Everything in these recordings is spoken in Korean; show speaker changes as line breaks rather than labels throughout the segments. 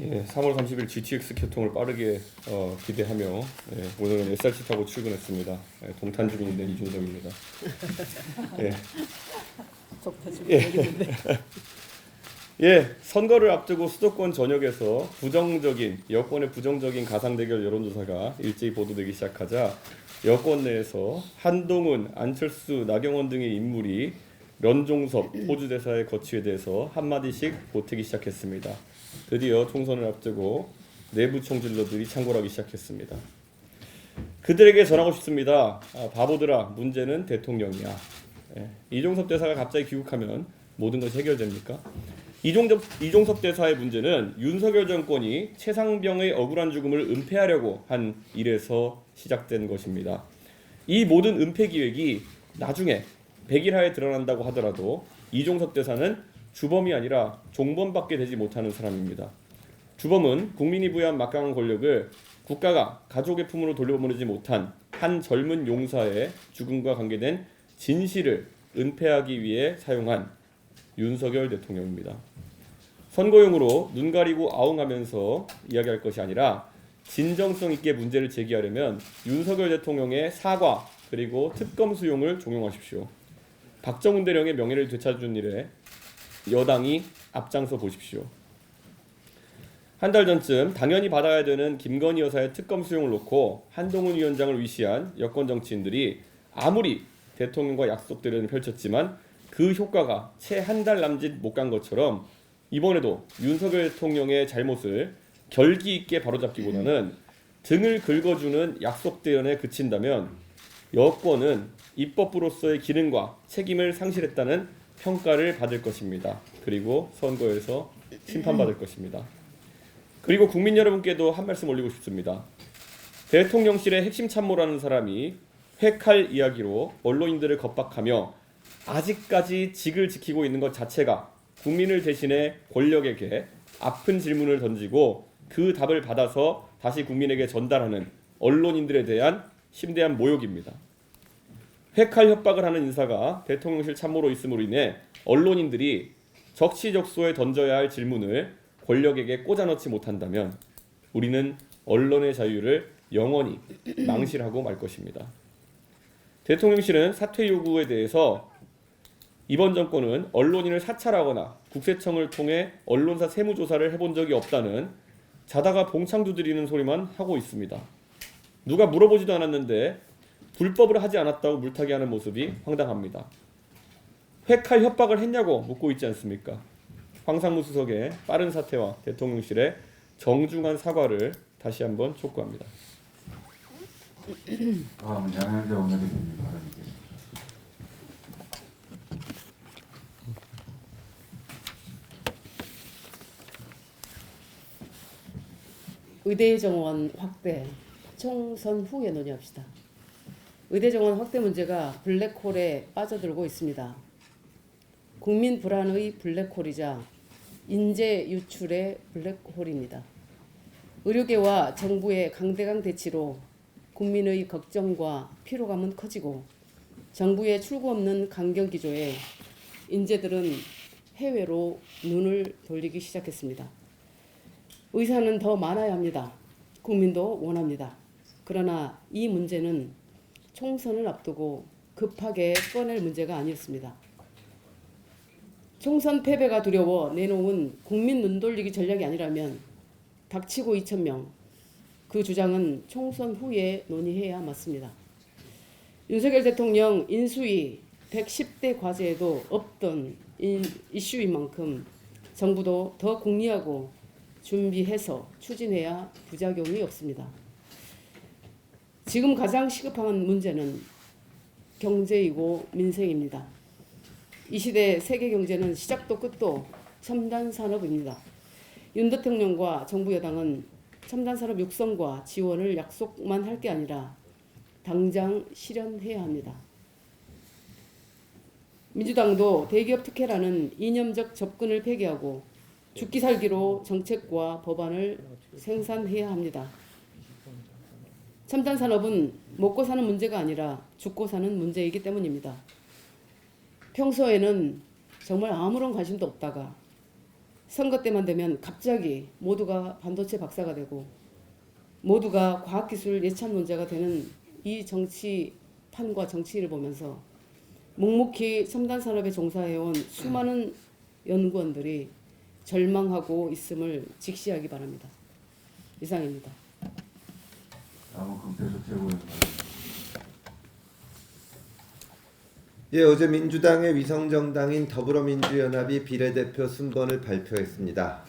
예, 3월 30일 GTX 개통을 빠르게 기대하며 오늘은 SRT 타고 출근했습니다. 동탄 주민인데 이준석입니다. 예. 예, 선거를 앞두고 수도권 전역에서 여권의 부정적인 가상 대결 여론조사가 일제히 보도되기 시작하자 여권 내에서 한동훈, 안철수, 나경원 등의 인물이 런종섭 호주대사의 거취에 대해서 한마디씩 보태기 시작했습니다. 드디어 총선을 앞두고 내부 총질러들이 창궐하기 시작했습니다. 그들에게 전하고 싶습니다. 바보들아, 문제는 대통령이야. 이종섭 대사가 갑자기 귀국하면 모든 것이 해결됩니까? 이종섭 대사의 문제는 윤석열 정권이 최상병의 억울한 죽음을 은폐하려고 한 일에서 시작된 것입니다. 이 모든 은폐 기획이 나중에 백일하에 드러난다고 하더라도 이종섭 대사는 주범이 아니라 종범밖에 되지 못하는 사람입니다. 주범은 국민이 부여한 막강한 권력을 국가가 가족의 품으로 돌려보내지 못한 한 젊은 용사의 죽음과 관계된 진실을 은폐하기 위해 사용한 윤석열 대통령입니다. 선거용으로 눈 가리고 아웅하면서 이야기할 것이 아니라 진정성 있게 문제를 제기하려면 윤석열 대통령의 사과 그리고 특검 수용을 종용하십시오. 박정훈 대령의 명예를 되찾은 일에 여당이 앞장서 보십시오. 한 달 전쯤 당연히 받아야 되는 김건희 여사의 특검 수용을 놓고 한동훈 위원장을 위시한 여권 정치인들이 아무리 대통령과 약속 대련을 펼쳤지만 그 효과가 채 한 달 남짓 못 간 것처럼 이번에도 윤석열 대통령의 잘못을 결기 있게 바로잡기보다는 등을 긁어주는 약속 대련에 그친다면 여권은 입법부로서의 기능과 책임을 상실했다는 평가를 받을 것입니다. 그리고 선거에서 심판받을 것입니다. 그리고 국민 여러분께도 한 말씀 올리고 싶습니다. 대통령실의 핵심 참모라는 사람이 회칼 이야기로 언론인들을 겁박하며 아직까지 직을 지키고 있는 것 자체가 국민을 대신해 권력에게 아픈 질문을 던지고 그 답을 받아서 다시 국민에게 전달하는 언론인들에 대한 심대한 모욕입니다. 회칼 협박을 하는 인사가 대통령실 참모로 있음으로 인해 언론인들이 적시적소에 던져야 할 질문을 권력에게 꽂아넣지 못한다면 우리는 언론의 자유를 영원히 망실하고 말 것입니다. 대통령실은 사퇴 요구에 대해서 이번 정권은 언론인을 사찰하거나 국세청을 통해 언론사 세무조사를 해본 적이 없다는 자다가 봉창 두드리는 소리만 하고 있습니다. 누가 물어보지도 않았는데 불법을 하지 않았다고 물타기 하는 모습이 황당합니다. 회칼 협박을 했냐고 묻고 있지 않습니까? 황상무 수석의 빠른 사퇴와 대통령실의 정중한 사과를 다시 한번 촉구합니다.
양현재 원내대표님 발언이겠습니다.
의대 정원 확대, 총선 후에 논의합시다. 의대 정원 확대 문제가 블랙홀에 빠져들고 있습니다. 국민 불안의 블랙홀이자 인재 유출의 블랙홀입니다. 의료계와 정부의 강대강 대치로 국민의 걱정과 피로감은 커지고 정부의 출구 없는 강경 기조에 인재들은 해외로 눈을 돌리기 시작했습니다. 의사는 더 많아야 합니다. 국민도 원합니다. 그러나 이 문제는 총선을 앞두고 급하게 꺼낼 문제가 아니었습니다. 총선 패배가 두려워 내놓은 국민 눈돌리기 전략이 아니라면 닥치고 2,000명, 그 주장은 총선 후에 논의해야 맞습니다. 윤석열 대통령 인수위 110대 과제에도 없던 이슈인 만큼 정부도 더 궁리하고 준비해서 추진해야 부작용이 없습니다. 지금 가장 시급한 문제는 경제이고 민생입니다. 이 시대 세계 경제는 시작도 끝도 첨단 산업입니다. 윤 대통령과 정부 여당은 첨단 산업 육성과 지원을 약속만 할 게 아니라 당장 실현해야 합니다. 민주당도 대기업 특혜라는 이념적 접근을 폐기하고 죽기 살기로 정책과 법안을 생산해야 합니다. 첨단 산업은 먹고 사는 문제가 아니라 죽고 사는 문제이기 때문입니다. 평소에는 정말 아무런 관심도 없다가 선거 때만 되면 갑자기 모두가 반도체 박사가 되고 모두가 과학기술 예찬론자가 되는 이 정치판과 정치를 보면서 묵묵히 첨단 산업에 종사해온 수많은 연구원들이 절망하고 있음을 직시하기 바랍니다. 이상입니다.
다음은 금태섭 최고위원 발언입니다.
예, 어제 민주당의 위성정당인 더불어민주연합이 비례대표 순번을 발표했습니다.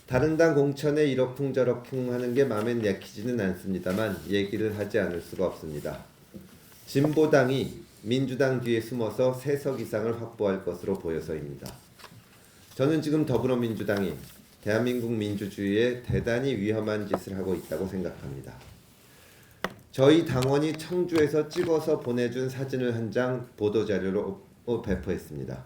다른 당 공천에 이러쿵저러쿵 하는 게 마음에 내키지는 않습니다만 얘기를 하지 않을 수가 없습니다. 진보당이 민주당 뒤에 숨어서 3석 이상을 확보할 것으로 보여서입니다. 저는 지금 더불어민주당이 대한민국 민주주의에 대단히 위험한 짓을 하고 있다고 생각합니다. 저희 당원이 청주에서 찍어서 보내준 사진을 한 장 보도자료로 배포했습니다.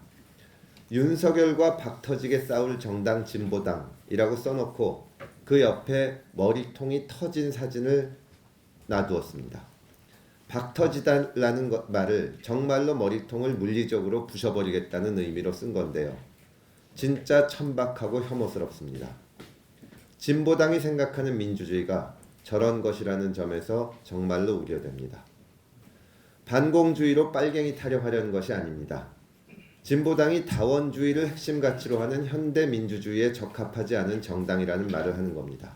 윤석열과 박터지게 싸울 정당 진보당이라고 써놓고 그 옆에 머리통이 터진 사진을 놔두었습니다. 박터지다라는 말을 정말로 머리통을 물리적으로 부셔버리겠다는 의미로 쓴 건데요. 진짜 천박하고 혐오스럽습니다. 진보당이 생각하는 민주주의가 저런 것이라는 점에서 정말로 우려됩니다. 반공주의로 빨갱이 타령하려는 것이 아닙니다. 진보당이 다원주의를 핵심 가치로 하는 현대 민주주의에 적합하지 않은 정당이라는 말을 하는 겁니다.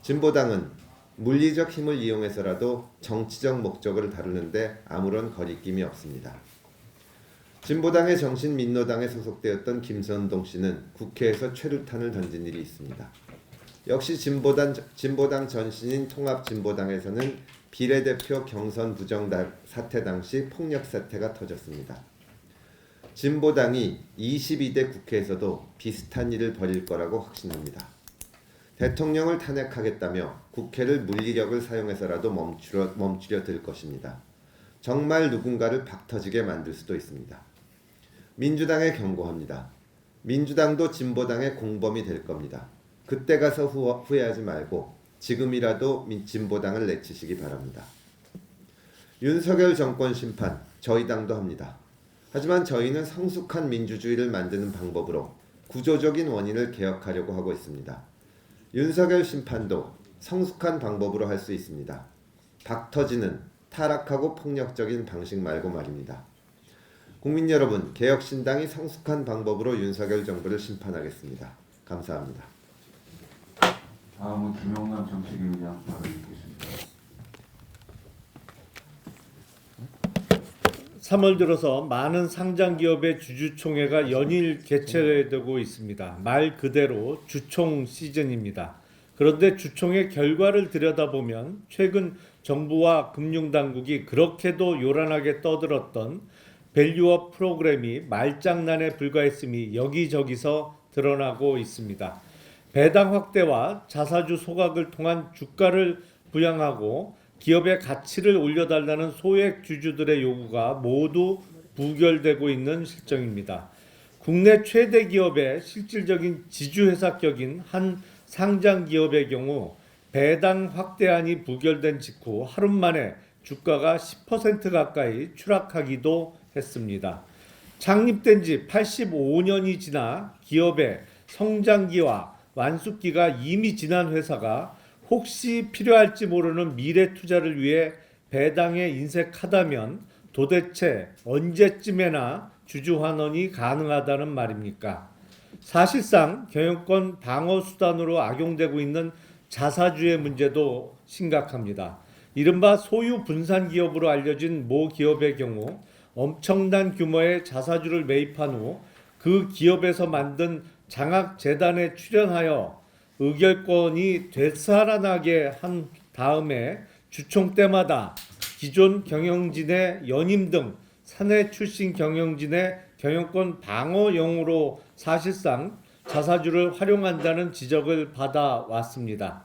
진보당은 물리적 힘을 이용해서라도 정치적 목적을 다루는데 아무런 거리낌이 없습니다. 진보당의 정신 민노당에 소속되었던 김선동 씨는 국회에서 최루탄을 던진 일이 있습니다. 역시 진보당 전신인 통합진보당에서는 비례대표 경선 부정 사태 당시 폭력 사태가 터졌습니다. 진보당이 22대 국회에서도 비슷한 일을 벌일 거라고 확신합니다. 대통령을 탄핵하겠다며 국회를 물리력을 사용해서라도 멈추려 들 것입니다. 정말 누군가를 박터지게 만들 수도 있습니다. 민주당에 경고합니다. 민주당도 진보당의 공범이 될 겁니다. 그때 가서 후회하지 말고 지금이라도 진보당을 내치시기 바랍니다. 윤석열 정권 심판 저희 당도 합니다. 하지만 저희는 성숙한 민주주의를 만드는 방법으로 구조적인 원인을 개혁하려고 하고 있습니다. 윤석열 심판도 성숙한 방법으로 할 수 있습니다. 박터지는 타락하고 폭력적인 방식 말고 말입니다. 국민 여러분, 개혁신당이 성숙한 방법으로 윤석열 정부를 심판하겠습니다. 감사합니다.
다음은 김영남 정책위원장 발언이겠습니다.
3월 들어서 많은 상장 기업의 주주총회가 연일 개최되고 있습니다. 말 그대로 주총 시즌입니다. 그런데 주총의 결과를 들여다보면 최근 정부와 금융당국이 그렇게도 요란하게 떠들었던 밸류업 프로그램이 말장난에 불과했음이 여기저기서 드러나고 있습니다. 배당 확대와 자사주 소각을 통한 주가를 부양하고 기업의 가치를 올려달라는 소액 주주들의 요구가 모두 부결되고 있는 실정입니다. 국내 최대 기업의 실질적인 지주회사격인 한 상장 기업의 경우 배당 확대안이 부결된 직후 하루 만에 주가가 10% 가까이 추락하기도 했습니다. 창립된 지 85년이 지나 기업의 성장기와 완숙기가 이미 지난 회사가 혹시 필요할지 모르는 미래 투자를 위해 배당에 인색하다면 도대체 언제쯤에나 주주 환원이 가능하다는 말입니까? 사실상 경영권 방어 수단으로 악용되고 있는 자사주의 문제도 심각합니다. 이른바 소유 분산 기업으로 알려진 모 기업의 경우 엄청난 규모의 자사주를 매입한 후 그 기업에서 만든 장학재단에 출연하여 의결권이 되살아나게 한 다음에 주총 때마다 기존 경영진의 연임 등 사내 출신 경영진의 경영권 방어용으로 사실상 자사주를 활용한다는 지적을 받아왔습니다.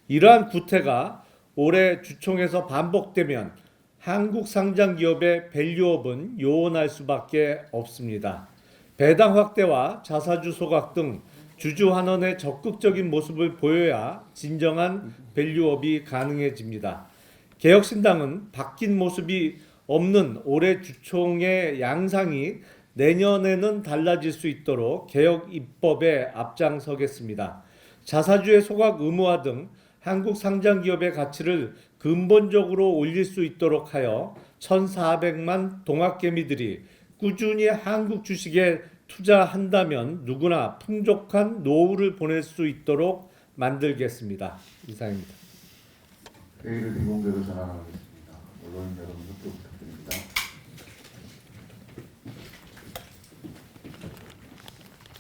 이러한 구태가 올해 주총에서 반복되면 한국 상장 기업의 밸류업은 요원할 수밖에 없습니다. 배당 확대와 자사주 소각 등 주주 환원의 적극적인 모습을 보여야 진정한 밸류업이 가능해집니다. 개혁신당은 바뀐 모습이 없는 올해 주총의 양상이 내년에는 달라질 수 있도록 개혁 입법에 앞장서겠습니다. 자사주의 소각 의무화 등 한국 상장 기업의 가치를 근본적으로 올릴 수 있도록 하여 1,400만 동학개미들이 꾸준히 한국 주식에 투자한다면 누구나 풍족한 노후를 보낼 수 있도록 만들겠습니다. 이상입니다.
회의를 비공개로 전환하겠습니다. 언론 여러분 협조 부탁드립니다.